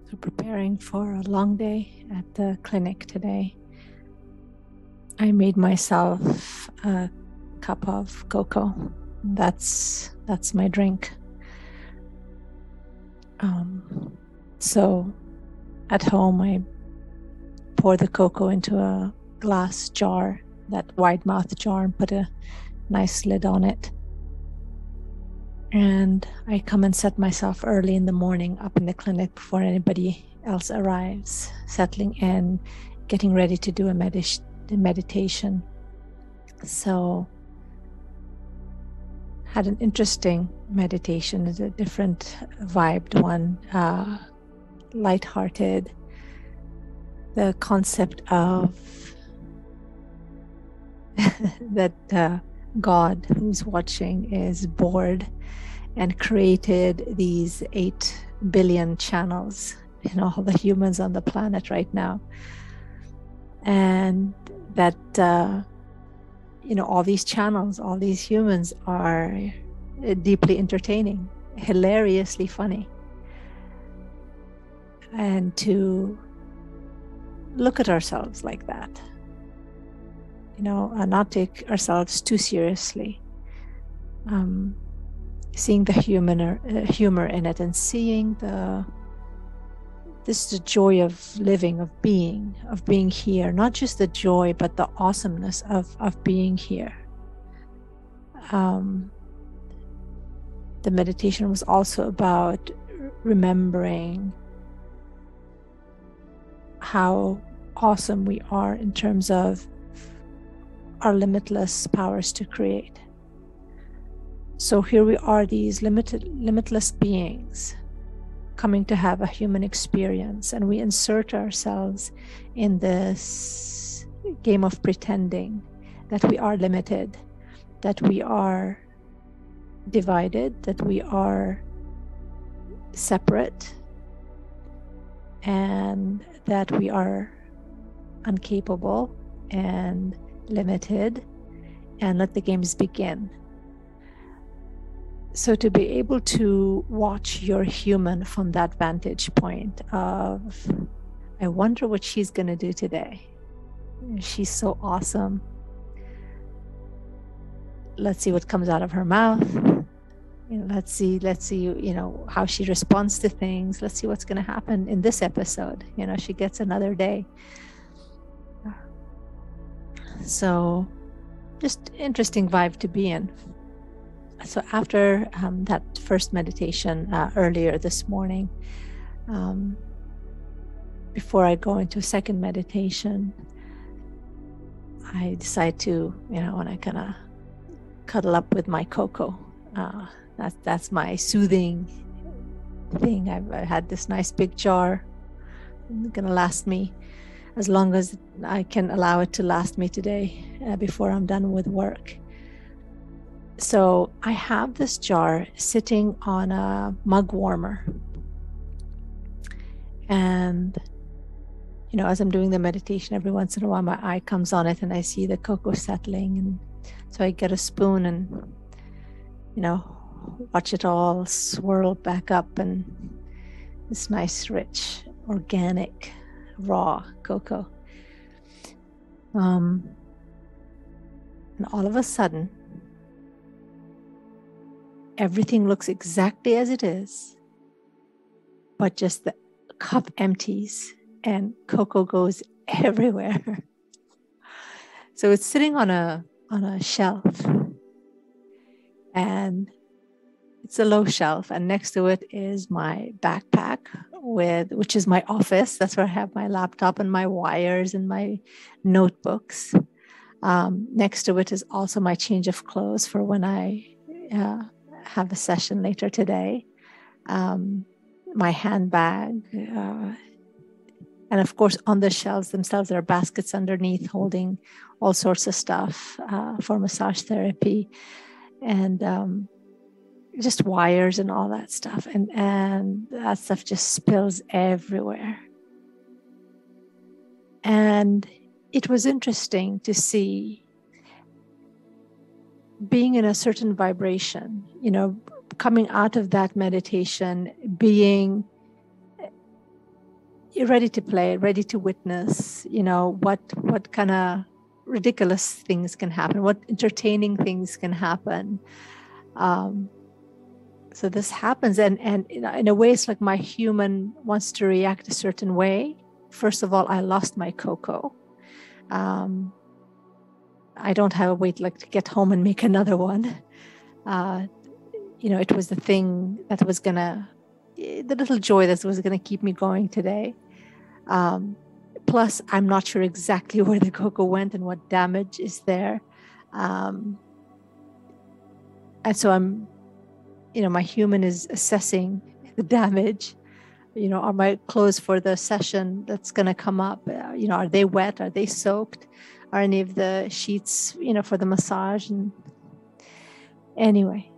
So preparing for a long day at the clinic today, I made myself a cup of cocoa. That's my drink. So at home, I pour the cocoa into a glass jar, that wide mouth jar, and put a nice lid on it. And I come and set myself early in the morning up in the clinic before anybody else arrives, settling in, getting ready to do a meditation. So had an interesting meditation, a different vibed one, lighthearted. The concept of that God who's watching is bored and created these 8 billion channels, all the humans on the planet right now. And that, all these channels, all these humans are deeply entertaining, hilariously funny. And to look at ourselves like that, and not take ourselves too seriously. Seeing the humor in it, and seeing the joy of living, of being here. Not just the joy, but the awesomeness of being here. The meditation was also about remembering how awesome we are in terms of our limitless powers to create. So here we are, these limitless beings coming to have a human experience, and we insert ourselves in this game of pretending that we are limited, that we are divided, that we are separate, and that we are incapable and limited, and let the games begin. So to be able to watch your human from that vantage point of, I wonder what she's going to do today. She's so awesome. Let's see what comes out of her mouth. Let's see, how she responds to things. Let's see what's going to happen in this episode. She gets another day. So just interesting vibe to be in. So after that first meditation earlier this morning, before I go into a second meditation, I decide to, when I kind of cuddle up with my cocoa. That's my soothing thing. I had this nice big jar. It's going to last me as long as I can allow it to last me today before I'm done with work. So I have this jar sitting on a mug warmer. And, as I'm doing the meditation, every once in a while my eye comes on it and I see the cocoa settling. And so I get a spoon and, watch it all swirl back up, and this nice, rich, organic, raw cocoa. And all of a sudden, everything looks exactly as it is, but just the cup empties and cocoa goes everywhere. So it's sitting on a shelf, and it's a low shelf, and next to it is my backpack which is my office. That's where I have my laptop and my wires and my notebooks. Next to it is also my change of clothes for when I have a session later today. My handbag, and of course on the shelves themselves there are baskets underneath holding all sorts of stuff for massage therapy, and just wires and all that stuff, and that stuff just spills everywhere. And it was interesting to see, being in a certain vibration, coming out of that meditation, being ready to play, ready to witness, what kind of ridiculous things can happen, what entertaining things can happen. So this happens, and in a way, it's like my human wants to react a certain way. First of all, I lost my cocoa. I don't have a way to get home and make another one. It was the thing that was the little joy that was gonna keep me going today. Plus, I'm not sure exactly where the cocoa went and what damage is there. And so my human is assessing the damage. Are my clothes for the session that's going to come up, are they wet? Are they soaked? Are any of the sheets, for the massage? And anyway,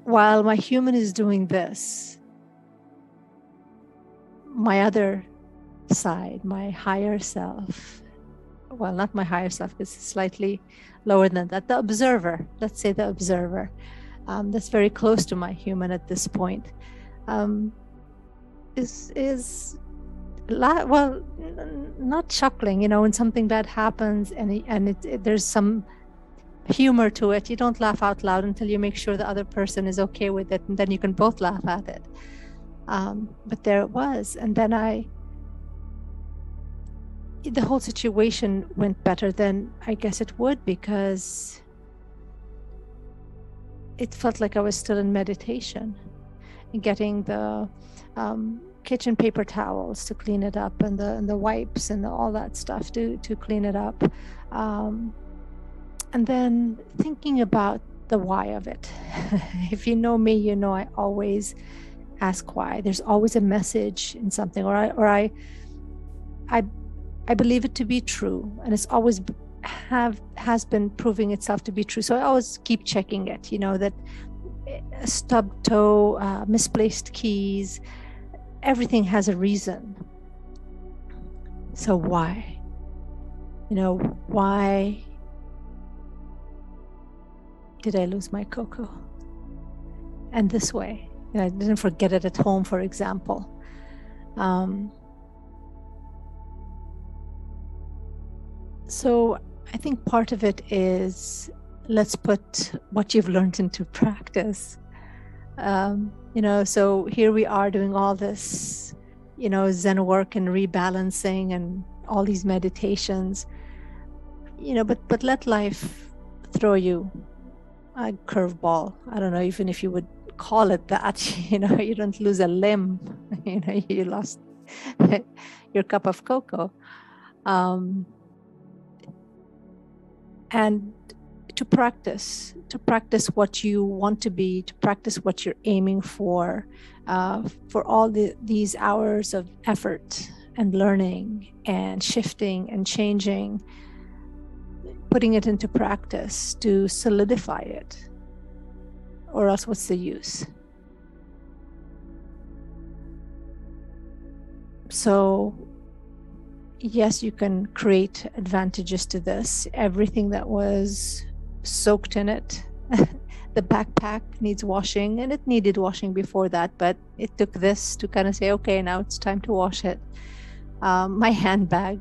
while my human is doing this, my other side, my higher self, well, not my higher self, it's slightly lower than that, the observer, let's say the observer, that's very close to my human at this point, is not chuckling, when something bad happens and there's some humor to it. You don't laugh out loud until you make sure the other person is okay with it, and then you can both laugh at it. But there it was, and then the whole situation went better than I guess it would, because it felt like I was still in meditation, and getting the kitchen paper towels to clean it up, and the wipes and all that stuff to clean it up, and then thinking about the why of it. If you know me, I always ask why. There's always a message in something, or I believe it to be true, and it's always has been proving itself to be true. So I always keep checking it, that a stubbed toe, misplaced keys, everything has a reason. So why? Why did I lose my cocoa? And this way, I didn't forget it at home, for example. So I think part of it is, let's put what you've learned into practice. So here we are doing all this, Zen work and rebalancing and all these meditations, but let life throw you a curveball. I don't know even if you would call it that. You don't lose a limb, you lost your cup of cocoa. And to practice what you want to be, to practice what you're aiming for all these hours of effort and learning and shifting and changing, putting it into practice to solidify it, or else what's the use? So yes, you can create advantages to this. Everything that was soaked in it, the backpack needs washing, and it needed washing before that, but it took this to kind of say, okay, now it's time to wash it. My handbag,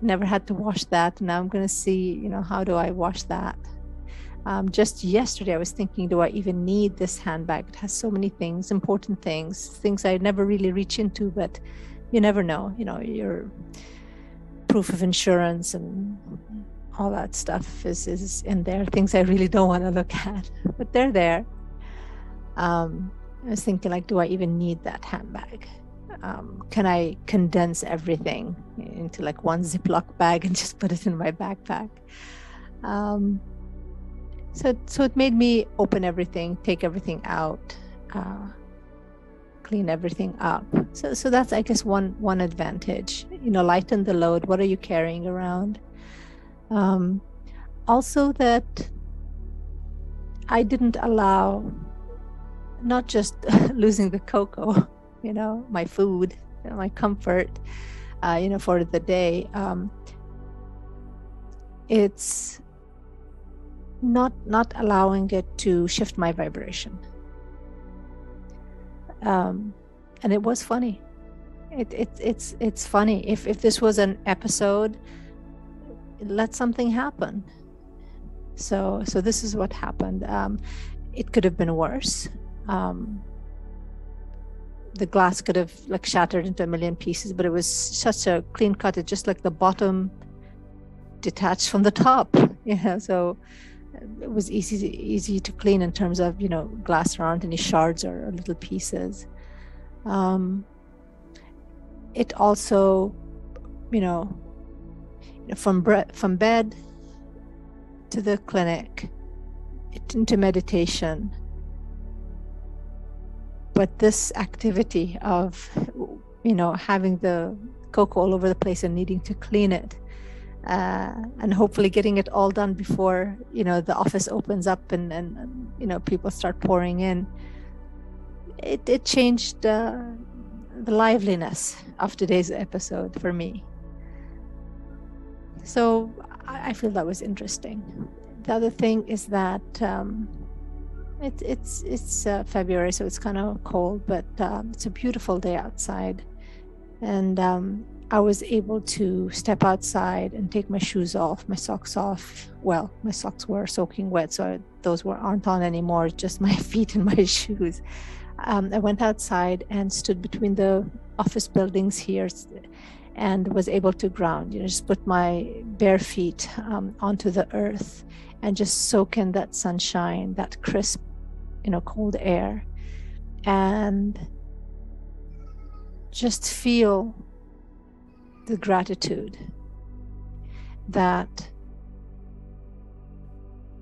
never had to wash that. Now I'm going to see, how do I wash that? Just yesterday I was thinking, do I even need this handbag? It has so many things, important things I never really reach into, but you never know, your proof of insurance and all that stuff is in there, things I really don't want to look at, but they're there. I was thinking, do I even need that handbag? Can I condense everything into one Ziploc bag and just put it in my backpack? So it made me open everything, take everything out, clean everything up. So that's, I guess, one advantage. Lighten the load. What are you carrying around? Also, that I didn't allow not just losing the cocoa, my food, my comfort, for the day. It's not allowing it to shift my vibration. And it was funny. It's funny. If this was an episode, let something happen. So this is what happened. It could have been worse. The glass could have like shattered into a million pieces, but it was such a clean cut. It's just like the bottom detached from the top, so it was easy to clean in terms of, glass. There aren't any shards or little pieces. It also, from bed to the clinic, into meditation. But this activity of, having the cocoa all over the place and needing to clean it, and hopefully getting it all done before, the office opens up and people start pouring in, it changed the liveliness of today's episode for me. So I feel that was interesting. The other thing is that it's February, so it's kind of cold, but it's a beautiful day outside, and I was able to step outside and take my shoes off, my socks off. Well, my socks were soaking wet, so those aren't on anymore, just my feet and my shoes. I went outside and stood between the office buildings here and was able to ground, just put my bare feet onto the earth and just soak in that sunshine, that crisp, cold air, and just feel the gratitude that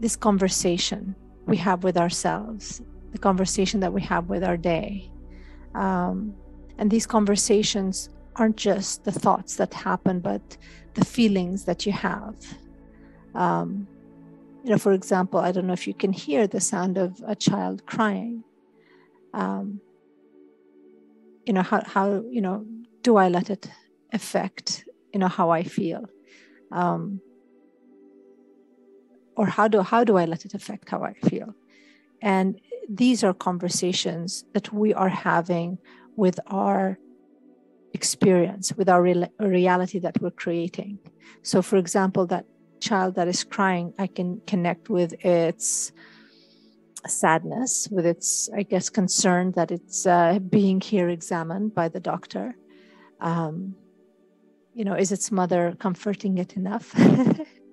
this conversation we have with ourselves, the conversation that we have with our day, and these conversations aren't just the thoughts that happen, but the feelings that you have. For example, I don't know if you can hear the sound of a child crying. How do I let it affect, how I feel? Or how do I let it affect how I feel? And these are conversations that we are having with our experience, with our reality that we're creating. So, for example, that child that is crying, I can connect with its sadness, with its, concern that it's being here examined by the doctor. Is its mother comforting it enough?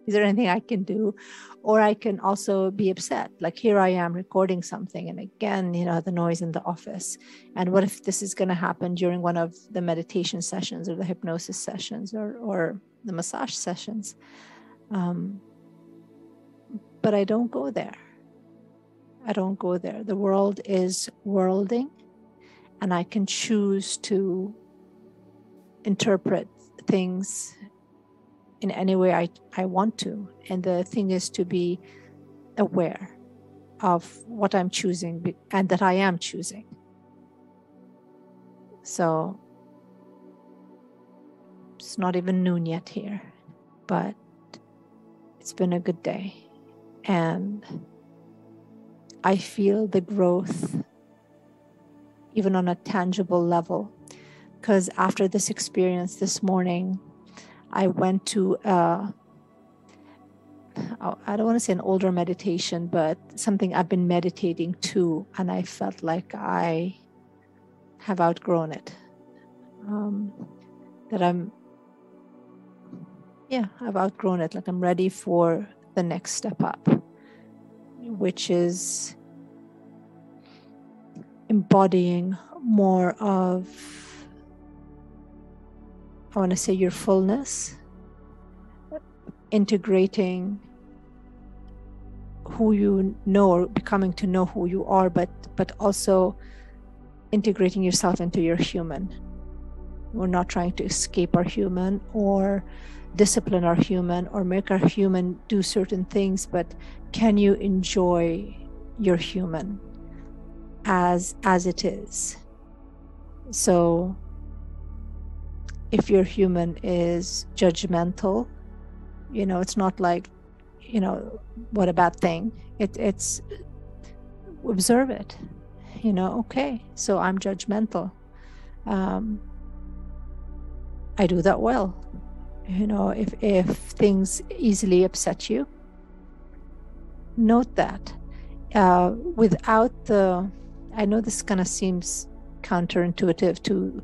Is there anything I can do? Or I can also be upset. Like, here I am recording something, and again, the noise in the office. And what if this is going to happen during one of the meditation sessions or the hypnosis sessions or the massage sessions? But I don't go there. The world is worlding, and I can choose to interpret things in any way I want to. And the thing is to be aware of what I'm choosing and that I am choosing. So it's not even noon yet here, but it's been a good day. And I feel the growth even on a tangible level, because after this experience this morning, I went to, I don't want to say an older meditation, but something I've been meditating to, and I felt like I have outgrown it. I've outgrown it. Like, I'm ready for the next step up, which is embodying more of, I want to say, your fullness, integrating who you know, or becoming to know who you are, but also integrating yourself into your human. We're not trying to escape our human or discipline our human or make our human do certain things, but can you enjoy your human as it is? So if your human is judgmental, it's not like, what a bad thing. It's observe it, okay, so I'm judgmental. I do that well. If things easily upset you, note that. Without I know this kind of seems counterintuitive to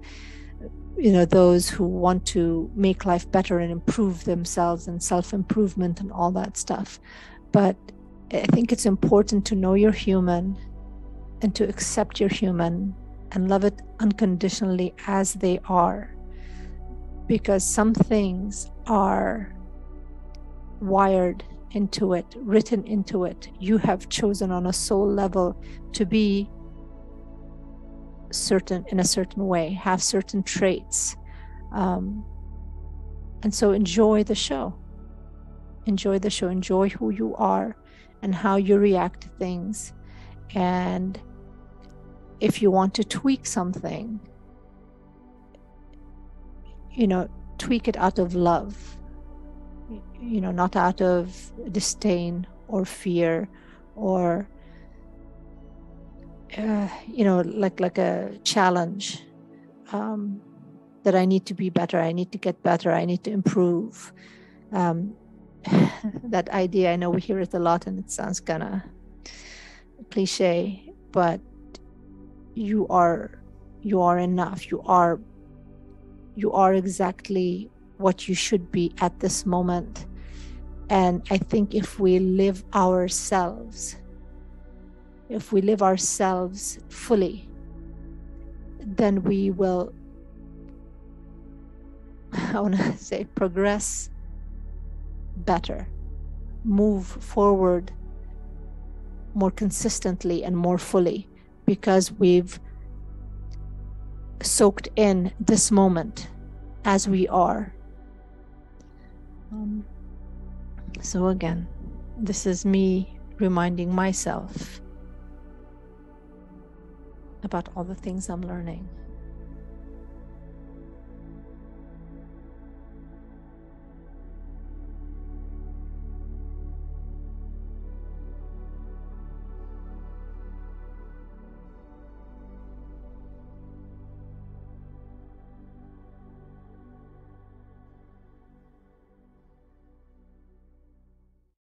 those who want to make life better and improve themselves and self-improvement and all that stuff. But I think it's important to know you're human and to accept you're human and love it unconditionally as they are, because some things are wired into it, written into it. You have chosen on a soul level to be certain in a certain way, have certain traits, and so enjoy the show. Enjoy who you are and how you react to things. And if you want to tweak something, tweak it out of love, not out of disdain or fear or like a challenge, that I need to be better, I need to get better, I need to improve. That idea, I know we hear it a lot and it sounds kind of cliche, but you are enough. You are exactly what you should be at this moment. And I think if we live ourselves fully, then we will, I want to say, progress better, move forward more consistently and more fully, because we've soaked in this moment as we are. So again, this is me reminding myself about all the things I'm learning.